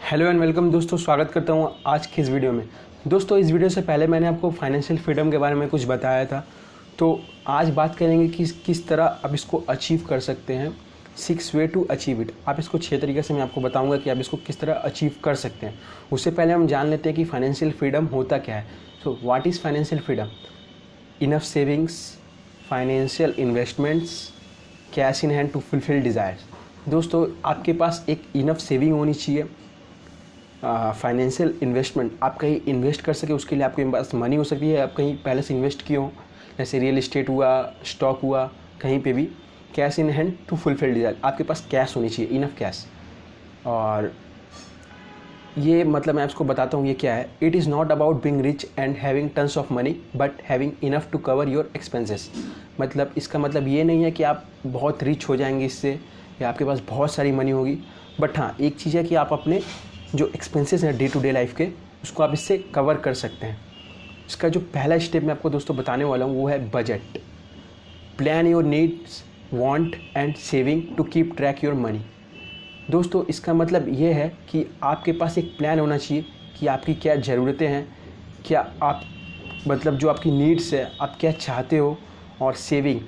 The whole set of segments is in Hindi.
हेलो एंड वेलकम दोस्तों, स्वागत करता हूँ आज की इस वीडियो में। दोस्तों, इस वीडियो से पहले मैंने आपको फाइनेंशियल फ्रीडम के बारे में कुछ बताया था, तो आज बात करेंगे कि किस तरह आप इसको अचीव कर सकते हैं। 6 वे टू अचीव इट। आप इसको 6 तरीके से मैं आपको बताऊंगा कि आप इसको किस तरह अचीव कर सकते हैं। उससे पहले हम जान लेते हैं कि फाइनेंशियल फ्रीडम होता क्या है। So what is financial freedom? Enough savings, financial investments, cash in hand to fulfil desires. दोस्तों, आपके पास एक इनफ सेविंग होनी चाहिए। फाइनेंशियल इन्वेस्टमेंट, आप कहीं इन्वेस्ट कर सके उसके लिए आपके पास मनी हो सकती है। आप कहीं पहले से इन्वेस्ट किए हो, जैसे रियल इस्टेट हुआ, स्टॉक हुआ, कहीं पे भी। Cash in hand to fulfil desire, आपके पास कैश होनी चाहिए, इनफ कैश। और ये मतलब मैं आपको बताता हूँ ये क्या है। It is not about being rich and having tons of money but having enough to cover your expenses. मतलब इसका मतलब ये नहीं है कि आप बहुत रिच हो जाएंगे इससे, या आपके पास बहुत सारी मनी होगी। बट हाँ, एक चीज़ है कि आप अपने जो एक्सपेंसेस हैं डे टू डे लाइफ के, उसको आप इससे कवर कर सकते हैं। इसका जो पहला स्टेप मैं आपको दोस्तों बताने वाला हूँ वो है budget. Plan your needs, want and saving to keep track your money. दोस्तों, इसका मतलब ये है कि आपके पास एक प्लान होना चाहिए कि आपकी क्या ज़रूरतें हैं, क्या आप मतलब जो आपकी नीड्स है, आप क्या चाहते हो, और सेविंग,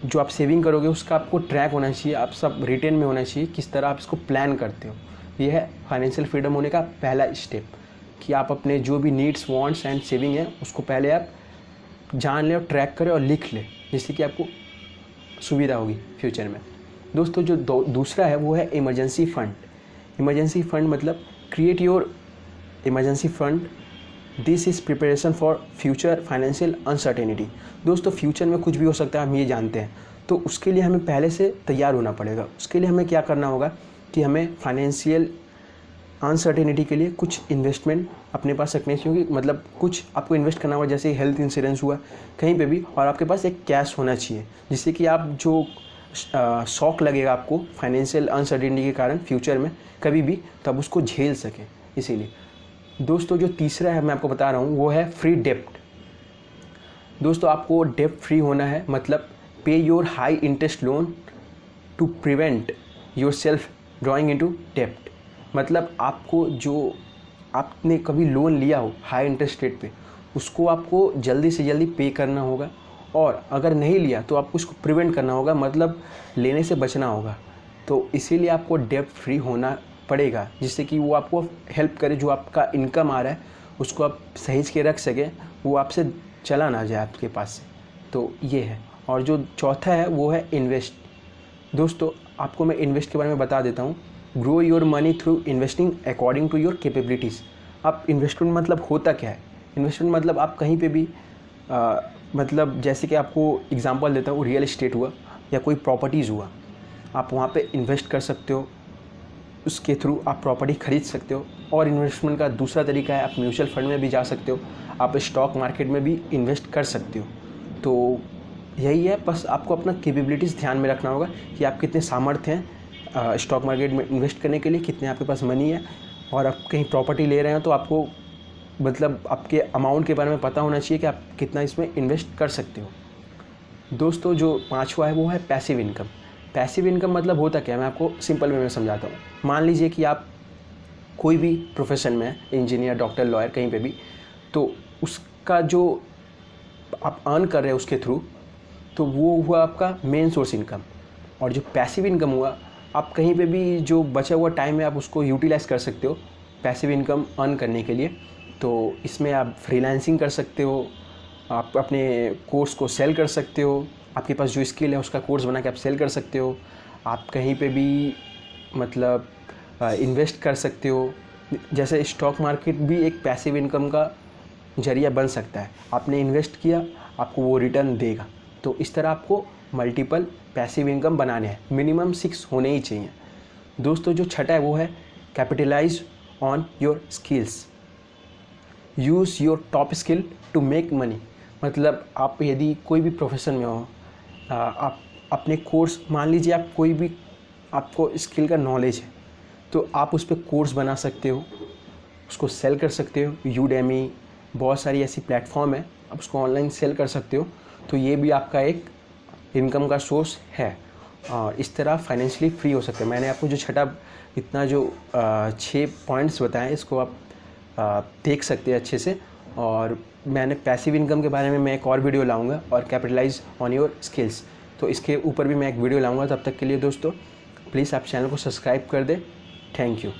जो आप सेविंग करोगे उसका आपको ट्रैक होना चाहिए, आप सब रिटेन में होना चाहिए, किस तरह आप इसको प्लान करते हो। ये है फाइनेंशियल फ्रीडम होने का पहला स्टेप, कि आप अपने जो भी नीड्स, वांट्स एंड सेविंग है उसको पहले आप जान लें और ट्रैक करें और लिख लें, जिससे कि आपको सुविधा होगी फ्यूचर में। दोस्तों, जो दूसरा है वो है इमरजेंसी फंड। इमरजेंसी फंड मतलब create your emergency fund. This is preparation for future financial uncertainty. दोस्तों, फ्यूचर में कुछ भी हो सकता है, हम ये जानते हैं, तो उसके लिए हमें पहले से तैयार होना पड़ेगा। उसके लिए हमें क्या करना होगा कि हमें फाइनेंशियल अनसर्टेनिटी के लिए कुछ इन्वेस्टमेंट अपने पास रखने चाहिए। मतलब कुछ आपको इन्वेस्ट करना होगा, जैसे हेल्थ इंश्योरेंस हुआ, कहीं पे भी। और आपके पास एक कैश होना चाहिए, जिससे कि आप जो शॉक लगेगा आपको फाइनेंशियल अनसर्टेनिटी के कारण फ्यूचर में कभी भी, तब उसको झेल सकें। इसीलिए दोस्तों, जो तीसरा है मैं आपको बता रहा हूँ वो है फ्री डेप्ट। दोस्तों, आपको डेप्ट फ्री होना है, मतलब pay your high interest loan to prevent your self drawing into डेप्ट। मतलब आपको जो आपने कभी लोन लिया हो हाई इंटरेस्ट रेट पे, उसको आपको जल्दी से जल्दी पे करना होगा। और अगर नहीं लिया तो आपको उसको प्रिवेंट करना होगा, मतलब लेने से बचना होगा। तो इसीलिए आपको डेप्ट फ्री होना पड़ेगा, जिससे कि वो आपको हेल्प करे। जो आपका इनकम आ रहा है उसको आप सहेज के रख सकें, वो आपसे चला ना जाए आपके पास से। तो ये है। और जो चौथा है वो है इन्वेस्ट। दोस्तों, आपको मैं इन्वेस्ट के बारे में बता देता हूँ। Grow your money through investing according to your capabilities. आप इन्वेस्टमेंट मतलब होता क्या है? इन्वेस्टमेंट मतलब आप कहीं पे भी मतलब जैसे कि आपको एग्जांपल देता हूँ, रियल इस्टेट हुआ या कोई प्रॉपर्टीज़ हुआ, आप वहाँ पे इन्वेस्ट कर सकते हो। उसके थ्रू आप प्रॉपर्टी खरीद सकते हो। और इन्वेस्टमेंट का दूसरा तरीका है, आप म्यूचुअल फंड में भी जा सकते हो, आप स्टॉक मार्केट में भी इन्वेस्ट कर सकते हो। तो यही है, बस आपको अपना कैपेबिलिटीज़ ध्यान में रखना होगा कि आप कितने सामर्थ्य हैं स्टॉक मार्केट में इन्वेस्ट करने के लिए, कितने आपके पास मनी है। और आप कहीं प्रॉपर्टी ले रहे हैं तो आपको मतलब आपके अमाउंट के बारे में पता होना चाहिए कि आप कितना इसमें इन्वेस्ट कर सकते हो। दोस्तों, जो पांचवा है वो है पैसिव इनकम। पैसिव इनकम मतलब होता क्या है, मैं आपको सिंपल वे में समझाता हूँ। मान लीजिए कि आप कोई भी प्रोफेशन में है, इंजीनियर, डॉक्टर, लॉयर, कहीं पे भी, तो उसका जो आप अर्न कर रहे हैं उसके थ्रू, तो वो हुआ आपका मेन सोर्स इनकम। और जो पैसिव इनकम हुआ, आप कहीं पे भी जो बचा हुआ टाइम है आप उसको यूटिलाइज़ कर सकते हो पैसिव इनकम अर्न करने के लिए। तो इसमें आप फ्रीलांसिंग कर सकते हो, आप अपने कोर्स को सेल कर सकते हो, आपके पास जो स्किल है उसका कोर्स बना के आप सेल कर सकते हो। आप कहीं पे भी मतलब इन्वेस्ट कर सकते हो। जैसे स्टॉक मार्केट भी एक पैसिव इनकम का जरिया बन सकता है। आपने इन्वेस्ट किया, आपको वो रिटर्न देगा। तो इस तरह आपको मल्टीपल पैसिव इनकम बनाने हैं, मिनिमम 6 होने ही चाहिए। दोस्तों, जो छठा है वो है capitalise on your skills. Use your top skill to make money. मतलब आप यदि कोई भी प्रोफेशन में हो, आप अपने कोर्स, मान लीजिए आप कोई भी, आपको स्किल का नॉलेज है, तो आप उस पर कोर्स बना सकते हो, उसको सेल कर सकते हो। यूडेमी, बहुत सारी ऐसी प्लेटफॉर्म है, आप उसको ऑनलाइन सेल कर सकते हो। तो ये भी आपका एक इनकम का सोर्स है। और इस तरह फाइनेंशियली फ्री हो सकते हैं। मैंने आपको जो छठा इतना जो 6 पॉइंट्स बताएं, इसको आप देख सकते हैं अच्छे से। और मैंने पैसिव इनकम के बारे में मैं एक और वीडियो लाऊंगा, और कैपिटलाइज ऑन योर स्किल्स, तो इसके ऊपर भी मैं एक वीडियो लाऊंगा। तब तक के लिए दोस्तों प्लीज़ आप चैनल को सब्सक्राइब कर दें। Thank you.